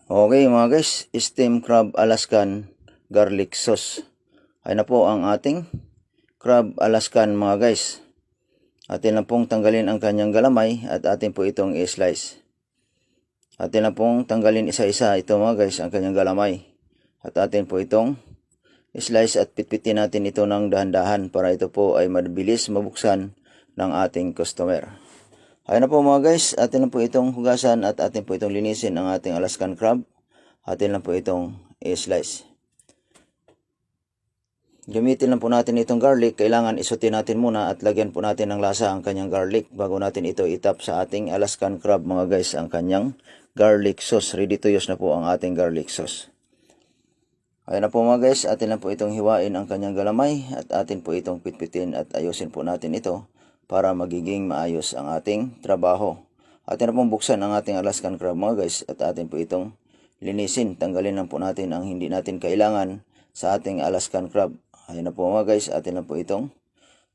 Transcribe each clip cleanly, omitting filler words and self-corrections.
Okay mga guys, steamed crab Alaskan garlic sauce. Ay na po ang ating crab Alaskan mga guys. Atin na pong tanggalin ang kanyang galamay at atin po itong i-slice. Atin na pong tanggalin isa-isa ito mga guys ang kanyang galamay. At atin po itong i-slice at pitpitin natin ito ng dahan-dahan para ito po ay mabilis mabuksan ng ating customer. Ayun na po mga guys, atin lang po itong hugasan at atin po itong linisin ang ating Alaskan crab. Atin lang po itong i-slice. Gamitin lang po natin itong garlic. Kailangan isutin natin muna at lagyan po natin ng lasa ang kanyang garlic bago natin ito itap sa ating Alaskan crab mga guys, ang kanyang garlic sauce. Ready to use na po ang ating garlic sauce. Ayun na po mga guys, atin lang po itong hiwain ang kanyang galamay at atin po itong pitpitin at ayusin po natin ito para magiging maayos ang ating trabaho. Atin na pong buksan ang ating Alaskan crab mga guys at atin po itong linisin. Tanggalin lang po natin ang hindi natin kailangan sa ating Alaskan crab. Ayun na po mga guys, atin na po itong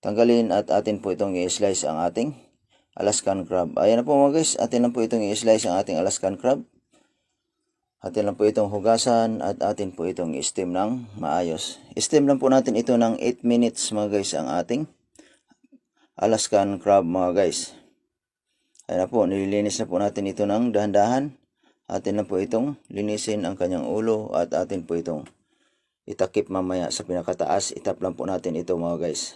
tanggalin at atin po itong i-slice ang ating Alaskan crab. Ayun na po mga guys, atin na po itong i-slice ang ating Alaskan crab. Atin lang po itong hugasan at atin po itong i-steam ng maayos. I-steam lang po natin ito ng 8 minutes mga guys ang ating Alaskan crab mga guys. Ayun na po, nililinis na po natin ito ng dahan-dahan. Atin na po itong linisin ang kanyang ulo at atin po itong itakip mamaya sa pinakataas. Itap lang po natin ito mga guys.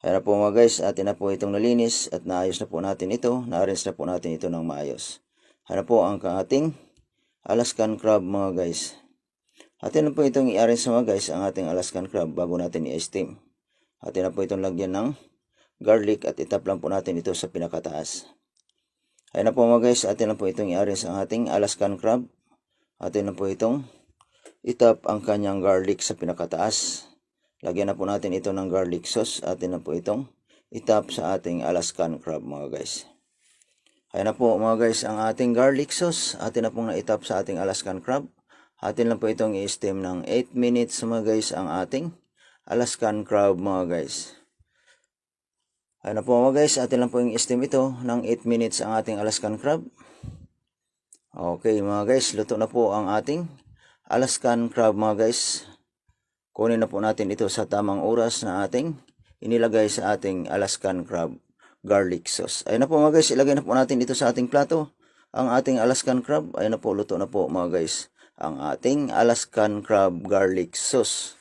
Ayun na po mga guys, atin na po itong nalinis at naayos na po natin ito. Na-arrange na po natin ito ng maayos. Ayun na po ang ating Alaskan crab mga guys. Atin na po itong i-arrange mga guys ang ating Alaskan crab bago natin i-steam. Atin na po itong lagyan ng garlic at itap lang po natin ito sa pinakataas. Ayun na po mga guys, atin na po itong i-arrange ang ating Alaskan crab. Atin na po itong itap ang kanyang garlic sa pinakataas. Lagyan na po natin ito ng garlic sauce. Atin na po itong itap sa ating Alaskan crab mga guys. Ayun na po mga guys ang ating garlic sauce. Atin na pong naitap sa ating Alaskan crab. Atin lang po itong i-steam ng 8 minutes mga guys ang ating Alaskan crab mga guys. Ayun na po mga guys, atin lang po yung i-steam ito ng 8 minutes ang ating Alaskan crab. Okay mga guys, luto na po ang ating Alaskan crab mga guys. Kunin na po natin ito sa tamang oras na ating inilagay sa ating Alaskan crab garlic sauce. Ayun na po mga guys, ilagay na po natin ito sa ating plato. Ang ating Alaskan crab, ayun na po, luto na po mga guys. Ang ating Alaskan crab garlic sauce.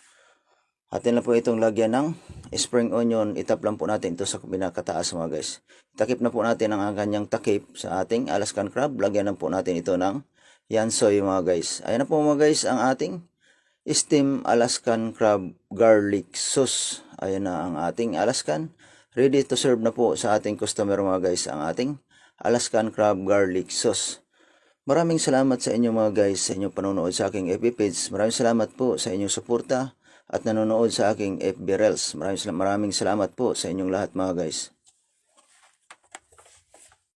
Atin na po itong lagyan ng spring onion. Itap lang po natin ito sa pinakataas mga guys. Takip na po natin ang kanyang takip sa ating Alaskan crab. Lagyan na po natin ito ng yansoy mga guys. Ayun na po mga guys ang ating steam Alaskan crab garlic sauce. Ayun na ang ating Alaskan. Ready to serve na po sa ating customer mga guys ang ating Alaskan crab garlic sauce. Maraming salamat sa inyo mga guys sa inyong panonood sa aking FB page. Maraming salamat po sa inyong suporta at nanonood sa aking FB Reels. Maraming salamat po sa inyong lahat mga guys.